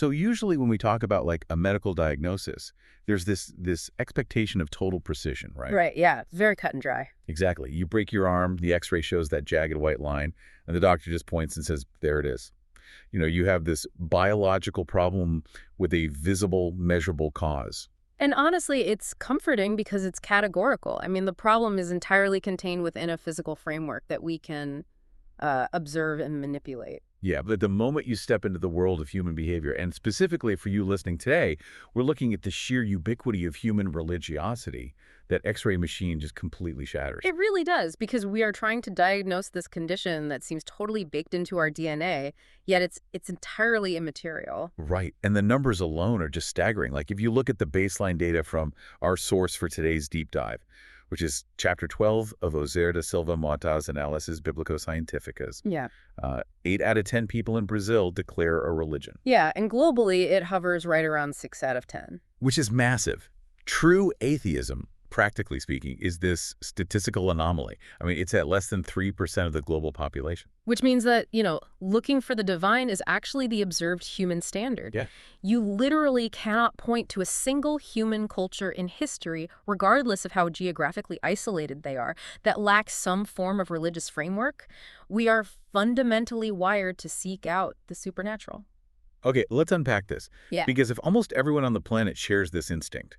So usually when we talk about like a medical diagnosis, there's this expectation of total precision, right? Right, yeah. It's very cut and dry. Exactly. You break your arm, the x-ray shows that jagged white line, and the doctor just points and says, there it is. You have this biological problem with a visible, measurable cause. And honestly, it's comforting because it's categorical. I mean, the problem is entirely contained within a physical framework that we can observe and manipulate. Yeah, but the moment you step into the world of human behavior, and specifically for you listening today, we're looking at the sheer ubiquity of human religiosity that X-ray machine just completely shatters. It really does, because we are trying to diagnose this condition that seems totally baked into our DNA, yet it's entirely immaterial. Right, and the numbers alone are just staggering. Like if you look at the baseline data from our source for today's deep dive, which is chapter 12 of Ozair da Silva Mota's Analyses Biblico-Scientificas. Yeah. 8 out of 10 people in Brazil declare a religion. Yeah, and globally it hovers right around 6 out of 10. Which is massive. True atheism, practically speaking, is this statistical anomaly. I mean, it's at less than 3% of the global population. Which means that, looking for the divine is actually the observed human standard. Yeah. You literally cannot point to a single human culture in history, regardless of how geographically isolated they are, that lacks some form of religious framework. We are fundamentally wired to seek out the supernatural. Okay, let's unpack this. Yeah. Because if almost everyone on the planet shares this instinct,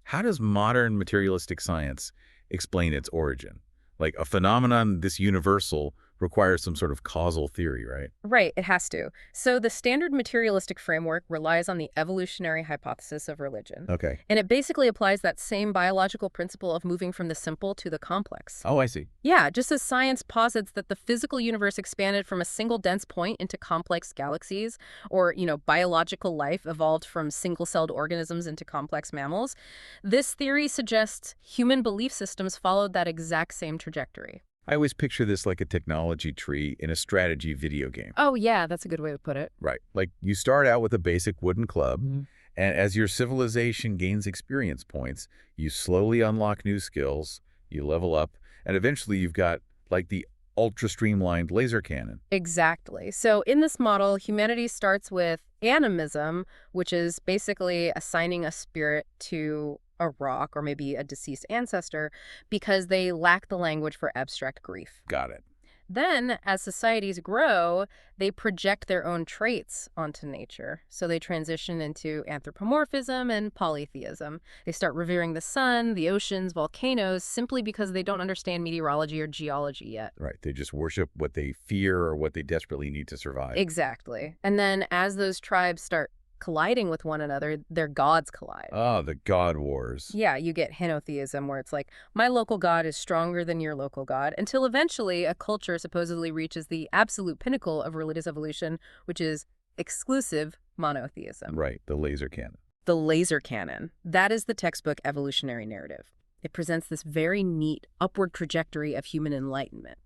how does modern materialistic science explain its origin? Like a phenomenon this universal requires some sort of causal theory, right? Right, it has to. So the standard materialistic framework relies on the evolutionary hypothesis of religion. Okay. And it basically applies that same biological principle of moving from the simple to the complex. Oh, I see. Yeah, just as science posits that the physical universe expanded from a single dense point into complex galaxies, or, biological life evolved from single-celled organisms into complex mammals, this theory suggests human belief systems followed that exact same trajectory. I always picture this like a technology tree in a strategy video game. Oh, yeah, that's a good way to put it. Right. Like you start out with a basic wooden club, and as your civilization gains experience points, you slowly unlock new skills, you level up, and eventually you've got like the ultra-streamlined laser cannon. Exactly. So in this model, humanity starts with animism, which is basically assigning a spirit to a rock or maybe a deceased ancestor because they lack the language for abstract grief. Got it. Then, as societies grow, they project their own traits onto nature. So they transition into anthropomorphism and polytheism. They start revering the sun, the oceans, volcanoes, simply because they don't understand meteorology or geology yet. Right. They just worship what they fear or what they desperately need to survive. Exactly. And then as those tribes start colliding with one another, their gods collide. Ah, the god wars. Yeah, you get henotheism, where it's like, my local god is stronger than your local god, until eventually a culture supposedly reaches the absolute pinnacle of religious evolution, which is exclusive monotheism. Right, the laser cannon. The laser cannon. That is the textbook evolutionary narrative. It presents this very neat upward trajectory of human enlightenment.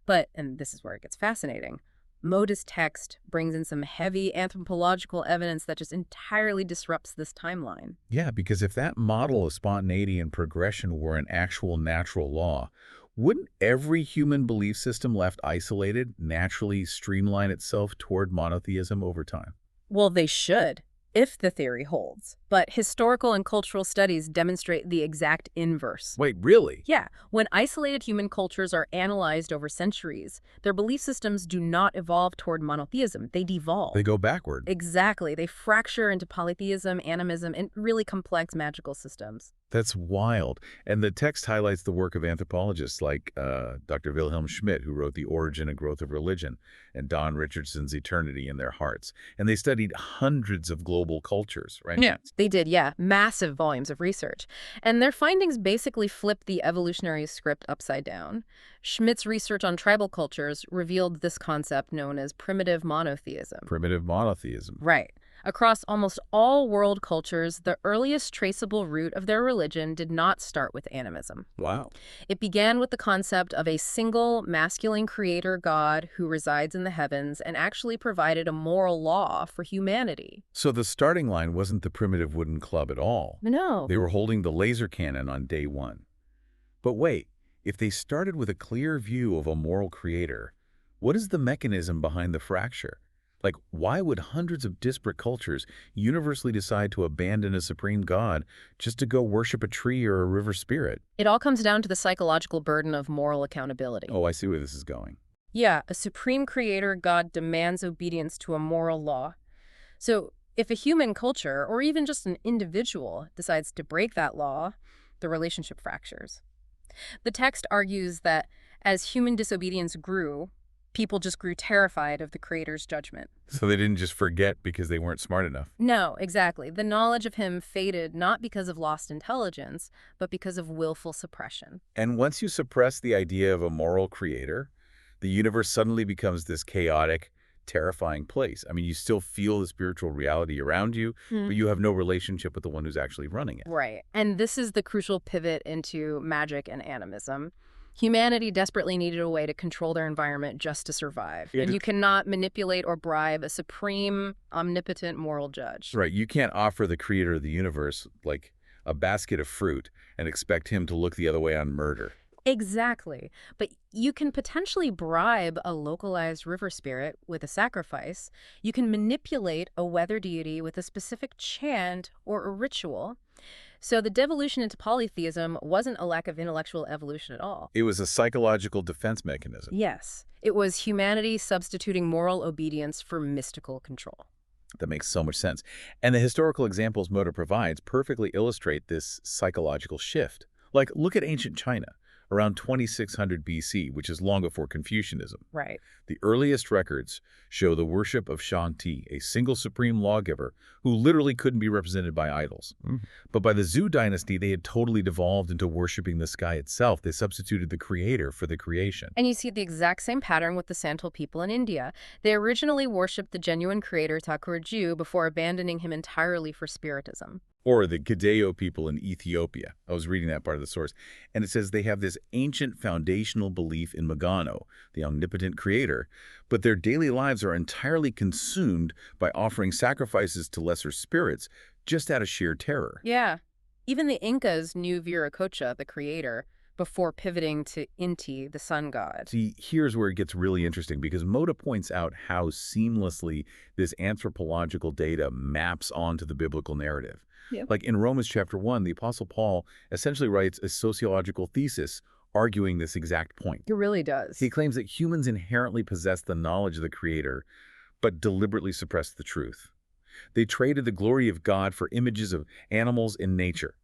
But, and this is where it gets fascinating, Mota's text brings in some heavy anthropological evidence that just entirely disrupts this timeline. Yeah, because if that model of spontaneity and progression were an actual natural law, wouldn't every human belief system left isolated naturally streamline itself toward monotheism over time? Well, they should, if the theory holds. But historical and cultural studies demonstrate the exact inverse. Wait, really? Yeah, when isolated human cultures are analyzed over centuries, their belief systems do not evolve toward monotheism. They devolve. They go backward. Exactly. They fracture into polytheism, animism, and really complex magical systems. That's wild. And the text highlights the work of anthropologists like Dr. Wilhelm Schmidt, who wrote The Origin and Growth of Religion, and Don Richardson's Eternity in Their Hearts. And they studied hundreds of global cultures, right? Yeah, they did, yeah. Massive volumes of research. And their findings basically flipped the evolutionary script upside down. Schmidt's research on tribal cultures revealed this concept known as primitive monotheism. Primitive monotheism. Right. Across almost all world cultures, the earliest traceable root of their religion did not start with animism. Wow. It began with the concept of a single masculine creator god who resides in the heavens and actually provided a moral law for humanity. So the starting line wasn't the primitive wooden club at all. No. They were holding the laser cannon on day one. But wait, if they started with a clear view of a moral creator, what is the mechanism behind the fracture? Like, why would hundreds of disparate cultures universally decide to abandon a supreme god just to go worship a tree or a river spirit? It all comes down to the psychological burden of moral accountability. Oh, I see where this is going. Yeah, a supreme creator god demands obedience to a moral law. So if a human culture, or even just an individual, decides to break that law, the relationship fractures. The text argues that as human disobedience grew, people just grew terrified of the creator's judgment. So they didn't just forget because they weren't smart enough. No, exactly. The knowledge of him faded not because of lost intelligence, but because of willful suppression. And once you suppress the idea of a moral creator, the universe suddenly becomes this chaotic, terrifying place. I mean, you still feel the spiritual reality around you, but you have no relationship with the one who's actually running it. Right. And this is the crucial pivot into magic and animism. Humanity desperately needed a way to control their environment just to survive. And you cannot manipulate or bribe a supreme, omnipotent moral judge. Right. You can't offer the creator of the universe, like, a basket of fruit and expect him to look the other way on murder. Exactly. But you can potentially bribe a localized river spirit with a sacrifice. You can manipulate a weather deity with a specific chant or a ritual. So the devolution into polytheism wasn't a lack of intellectual evolution at all. It was a psychological defense mechanism. Yes. It was humanity substituting moral obedience for mystical control. That makes so much sense. And the historical examples Mota provides perfectly illustrate this psychological shift. Like, look at ancient China, around 2600 BC, which is long before Confucianism. Right. The earliest records show the worship of Shanti, a single supreme lawgiver who literally couldn't be represented by idols. But by the Zhou dynasty, they had totally devolved into worshiping the sky itself. They substituted the creator for the creation. And you see the exact same pattern with the Santal people in India. They originally worshipped the genuine creator Thakurju before abandoning him entirely for spiritism. Or the Gadeo people in Ethiopia. I was reading that part of the source. And it says they have this ancient foundational belief in Magano, the omnipotent creator, but their daily lives are entirely consumed by offering sacrifices to lesser spirits just out of sheer terror. Yeah. Even the Incas knew Viracocha, the creator, before pivoting to Inti, the sun god. See, here's where it gets really interesting, because Mota points out how seamlessly this anthropological data maps onto the biblical narrative. Yep. Like in Romans chapter 1, the Apostle Paul essentially writes a sociological thesis arguing this exact point. It really does. He claims that humans inherently possess the knowledge of the Creator, but deliberately suppress the truth. They traded the glory of God for images of animals in nature.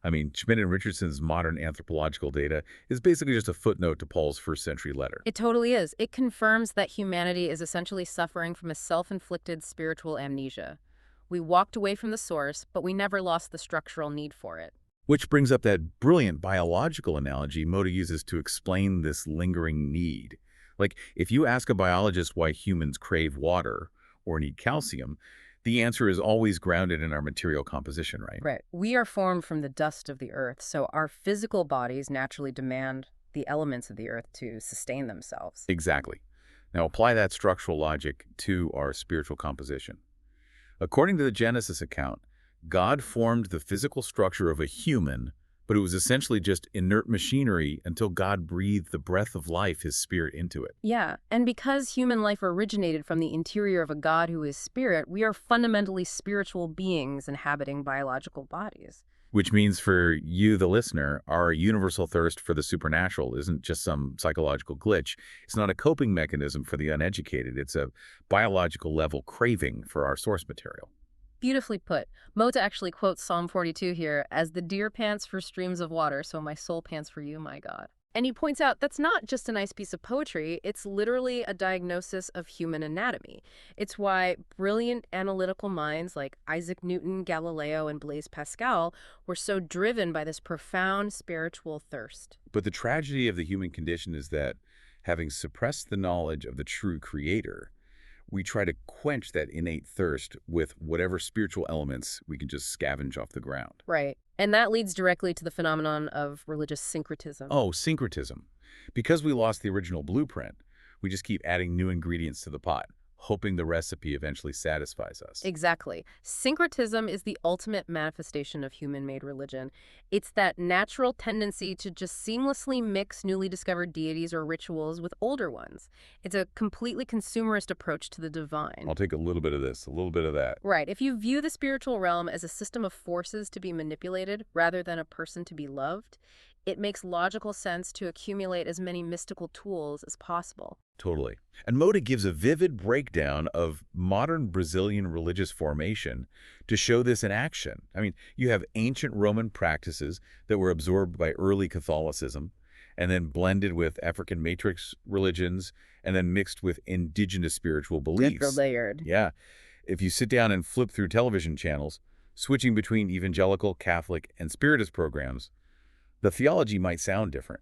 I mean, Schmidt and Richardson's modern anthropological data is basically just a footnote to Paul's first-century letter. It totally is. It confirms that humanity is essentially suffering from a self-inflicted spiritual amnesia. We walked away from the source, but we never lost the structural need for it. Which brings up that brilliant biological analogy Mota uses to explain this lingering need. Like, if you ask a biologist why humans crave water or need calcium, the answer is always grounded in our material composition, right? Right. We are formed from the dust of the earth, so our physical bodies naturally demand the elements of the earth to sustain themselves. Exactly. Now apply that structural logic to our spiritual composition. According to the Genesis account, God formed the physical structure of a human, but it was essentially just inert machinery until God breathed the breath of life, his spirit, into it. Yeah, and because human life originated from the interior of a God who is spirit, we are fundamentally spiritual beings inhabiting biological bodies. Which means for you, the listener, our universal thirst for the supernatural isn't just some psychological glitch. It's not a coping mechanism for the uneducated. It's a biological level craving for our source material. Beautifully put. Mota actually quotes Psalm 42 here as the deer pants for streams of water, so my soul pants for you, my God. And he points out that's not just a nice piece of poetry, it's literally a diagnosis of human anatomy. It's why brilliant analytical minds like Isaac Newton, Galileo, and Blaise Pascal were so driven by this profound spiritual thirst. But the tragedy of the human condition is that, having suppressed the knowledge of the true creator, we try to quench that innate thirst with whatever spiritual elements we can just scavenge off the ground. Right. And that leads directly to the phenomenon of religious syncretism. Oh, syncretism. Because we lost the original blueprint, we just keep adding new ingredients to the pot. hoping the recipe eventually satisfies us. Exactly. Syncretism is the ultimate manifestation of human-made religion. It's that natural tendency to just seamlessly mix newly discovered deities or rituals with older ones. It's a completely consumerist approach to the divine. I'll take a little bit of this, a little bit of that. Right. If you view the spiritual realm as a system of forces to be manipulated rather than a person to be loved, it makes logical sense to accumulate as many mystical tools as possible. Totally. And Mota gives a vivid breakdown of modern Brazilian religious formation to show this in action. I mean, you have ancient Roman practices that were absorbed by early Catholicism and then blended with African matrix religions and then mixed with indigenous spiritual beliefs. They're layered. Yeah. If you sit down and flip through television channels, switching between evangelical, Catholic, and Spiritist programs, the theology might sound different,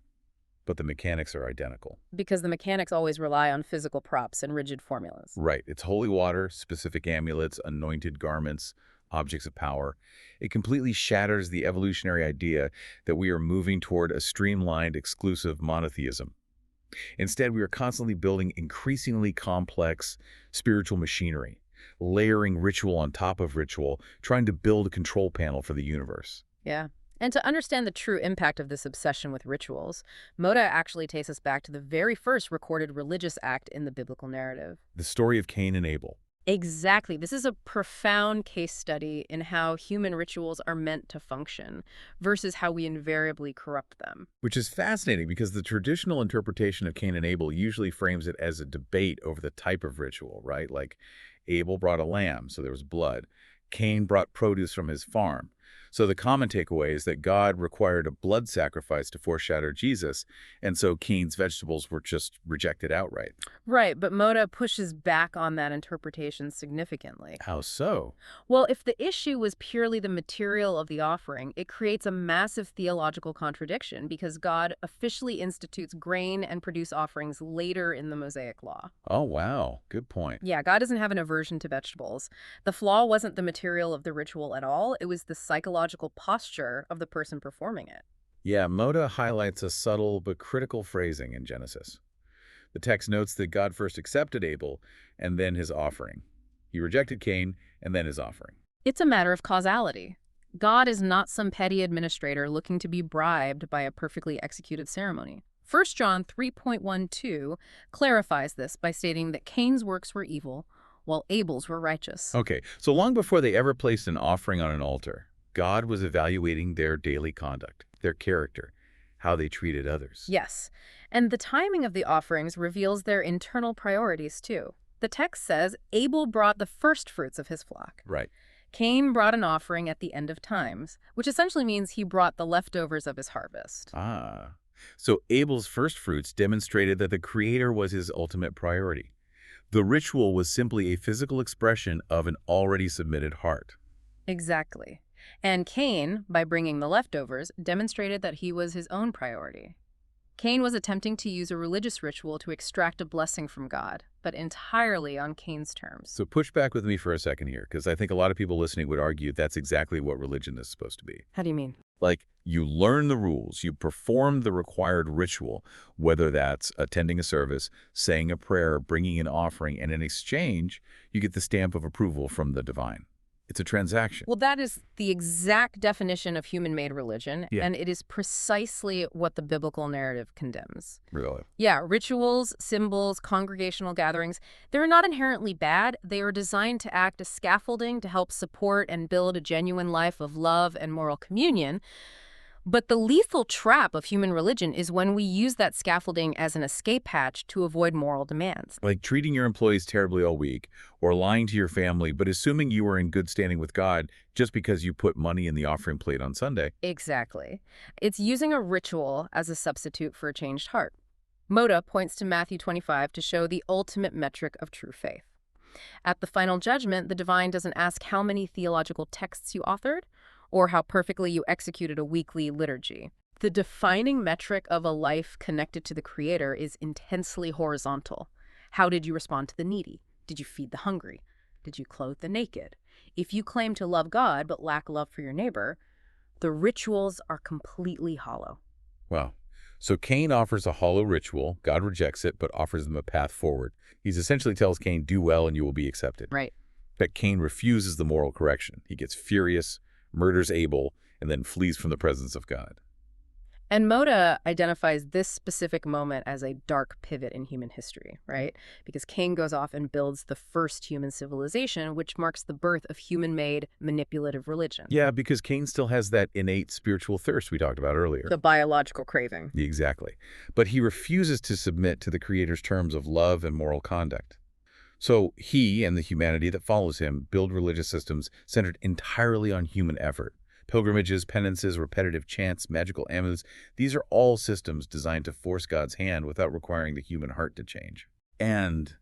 but the mechanics are identical. Because the mechanics always rely on physical props and rigid formulas. Right. It's holy water, specific amulets, anointed garments, objects of power. It completely shatters the evolutionary idea that we are moving toward a streamlined, exclusive monotheism. Instead, we are constantly building increasingly complex spiritual machinery, layering ritual on top of ritual, trying to build a control panel for the universe. Yeah. And to understand the true impact of this obsession with rituals, Mota actually takes us back to the very first recorded religious act in the biblical narrative. The story of Cain and Abel. Exactly. This is a profound case study in how human rituals are meant to function versus how we invariably corrupt them. Which is fascinating because the traditional interpretation of Cain and Abel usually frames it as a debate over the type of ritual, right? Like Abel brought a lamb, so there was blood. Cain brought produce from his farm. So the common takeaway is that God required a blood sacrifice to foreshadow Jesus, and so Cain's vegetables were just rejected outright. Right, but Mota pushes back on that interpretation significantly. How so? Well, if the issue was purely the material of the offering, it creates a massive theological contradiction because God officially institutes grain and produce offerings later in the Mosaic Law. Oh, wow. Good point. Yeah, God doesn't have an aversion to vegetables. The flaw wasn't the material of the ritual at all. It was the psychological posture of the person performing it. Yeah, Mota highlights a subtle but critical phrasing in Genesis. The text notes that God first accepted Abel and then his offering. He rejected Cain and then his offering. It's a matter of causality. God is not some petty administrator looking to be bribed by a perfectly executed ceremony. 1 John 3.12 clarifies this by stating that Cain's works were evil, while Abel's were righteous. Okay, so long before they ever placed an offering on an altar, God was evaluating their daily conduct, their character, how they treated others. Yes, and the timing of the offerings reveals their internal priorities, too. The text says Abel brought the first fruits of his flock. Right. Cain brought an offering at the end of times, which essentially means he brought the leftovers of his harvest. Ah. So Abel's first fruits demonstrated that the Creator was his ultimate priority. The ritual was simply a physical expression of an already submitted heart. Exactly. And Cain, by bringing the leftovers, demonstrated that he was his own priority. Cain was attempting to use a religious ritual to extract a blessing from God, but entirely on Cain's terms. So push back with me for a second here, because I think a lot of people listening would argue that's exactly what religion is supposed to be. How do you mean? Like, you learn the rules, you perform the required ritual, whether that's attending a service, saying a prayer, bringing an offering, and in exchange, you get the stamp of approval from the divine. It's a transaction. Well, that is the exact definition of human-made religion, and it is precisely what the biblical narrative condemns. Really? Yeah, rituals, symbols, congregational gatherings, they're not inherently bad. They are designed to act as scaffolding to help support and build a genuine life of love and moral communion. But the lethal trap of human religion is when we use that scaffolding as an escape hatch to avoid moral demands. Like treating your employees terribly all week, or lying to your family, but assuming you are in good standing with God just because you put money in the offering plate on Sunday. Exactly. It's using a ritual as a substitute for a changed heart. Mota points to Matthew 25 to show the ultimate metric of true faith. At the final judgment, the divine doesn't ask how many theological texts you authored, or how perfectly you executed a weekly liturgy. The defining metric of a life connected to the Creator is intensely horizontal. How did you respond to the needy? Did you feed the hungry? Did you clothe the naked? If you claim to love God but lack love for your neighbor, the rituals are completely hollow. Wow. So Cain offers a hollow ritual. God rejects it, but offers them a path forward. He's essentially tells Cain, do well and you will be accepted. Right. But Cain refuses the moral correction. He gets furious, murders Abel, and then flees from the presence of God. And Mota identifies this specific moment as a dark pivot in human history, right? Because Cain goes off and builds the first human civilization, which marks the birth of human-made manipulative religion. Yeah, because Cain still has that innate spiritual thirst we talked about earlier. The biological craving. Exactly. But he refuses to submit to the Creator's terms of love and moral conduct. So he and the humanity that follows him build religious systems centered entirely on human effort. Pilgrimages, penances, repetitive chants, magical amulets, these are all systems designed to force God's hand without requiring the human heart to change. And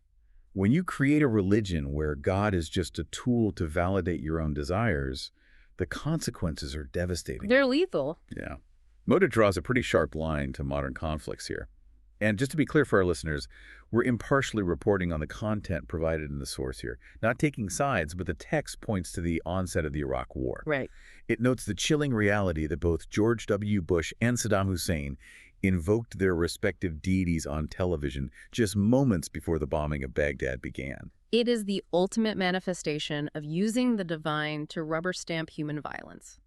when you create a religion where God is just a tool to validate your own desires, the consequences are devastating. They're lethal. Yeah. Mota draws a pretty sharp line to modern conflicts here. And just to be clear for our listeners, we're impartially reporting on the content provided in the source here, not taking sides, but the text points to the onset of the Iraq War. Right. It notes the chilling reality that both George W. Bush and Saddam Hussein invoked their respective deities on television just moments before the bombing of Baghdad began. It is the ultimate manifestation of using the divine to rubber stamp human violence.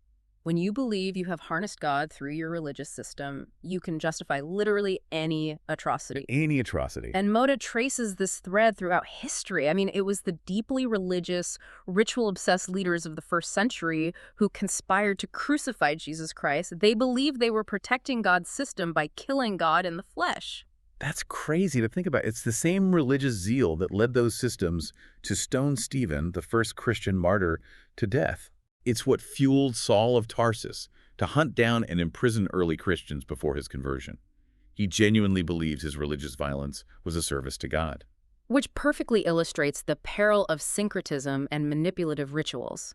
When you believe you have harnessed God through your religious system, you can justify literally any atrocity. Any atrocity. And Mota traces this thread throughout history. I mean, it was the deeply religious, ritual-obsessed leaders of the first century who conspired to crucify Jesus Christ. They believed they were protecting God's system by killing God in the flesh. That's crazy to think about. It's the same religious zeal that led those systems to stone Stephen, the first Christian martyr, to death. It's what fueled Saul of Tarsus to hunt down and imprison early Christians before his conversion. He genuinely believed his religious violence was a service to God. Which perfectly illustrates the peril of syncretism and manipulative rituals.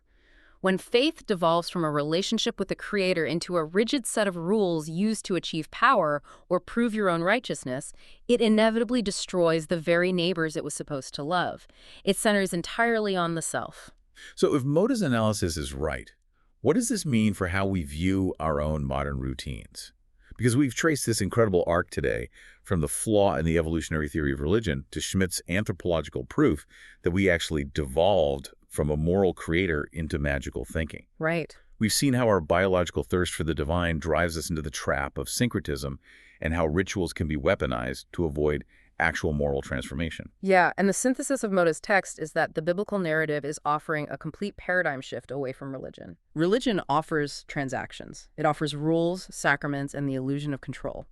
When faith devolves from a relationship with the Creator into a rigid set of rules used to achieve power or prove your own righteousness, it inevitably destroys the very neighbors it was supposed to love. It centers entirely on the self. So if Mota's analysis is right, what does this mean for how we view our own modern routines? Because we've traced this incredible arc today from the flaw in the evolutionary theory of religion to Schmidt's anthropological proof that we actually devolved from a moral creator into magical thinking. Right. We've seen how our biological thirst for the divine drives us into the trap of syncretism and how rituals can be weaponized to avoid actual moral transformation. Yeah, and the synthesis of Mota's text is that the biblical narrative is offering a complete paradigm shift away from religion. Religion offers transactions. It offers rules, sacraments, and the illusion of control.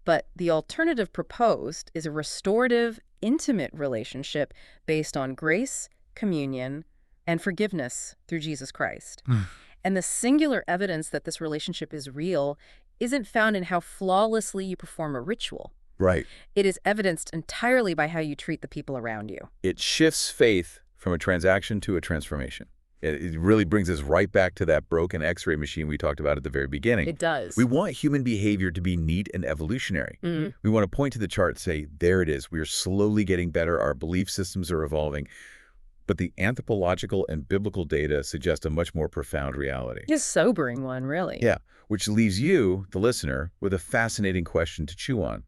But the alternative proposed is a restorative, intimate relationship based on grace, communion, and forgiveness through Jesus Christ. And the singular evidence that this relationship is real isn't found in how flawlessly you perform a ritual. Right. It is evidenced entirely by how you treat the people around you. It shifts faith from a transaction to a transformation. It really brings us right back to that broken X-ray machine we talked about at the very beginning. It does. We want human behavior to be neat and evolutionary. We want to point to the chart and say, there it is. We are slowly getting better. Our belief systems are evolving. But the anthropological and biblical data suggest a much more profound reality. Just sobering one, really. Yeah, which leaves you, the listener, with a fascinating question to chew on.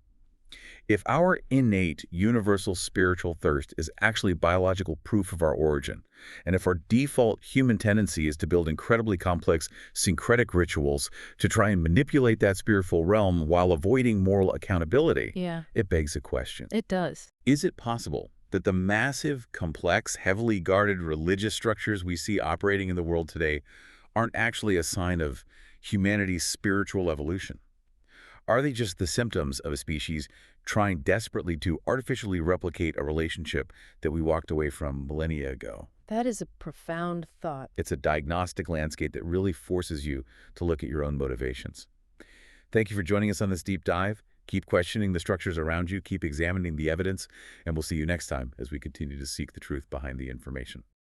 If our innate, universal spiritual thirst is actually biological proof of our origin, and if our default human tendency is to build incredibly complex syncretic rituals to try and manipulate that spiritual realm while avoiding moral accountability, it begs a question. It does. Is it possible that the massive, complex, heavily guarded religious structures we see operating in the world today aren't actually a sign of humanity's spiritual evolution? Are they just the symptoms of a species trying desperately to artificially replicate a relationship that we walked away from millennia ago? That is a profound thought. It's a diagnostic landscape that really forces you to look at your own motivations. Thank you for joining us on this deep dive. Keep questioning the structures around you, keep examining the evidence, and we'll see you next time as we continue to seek the truth behind the information.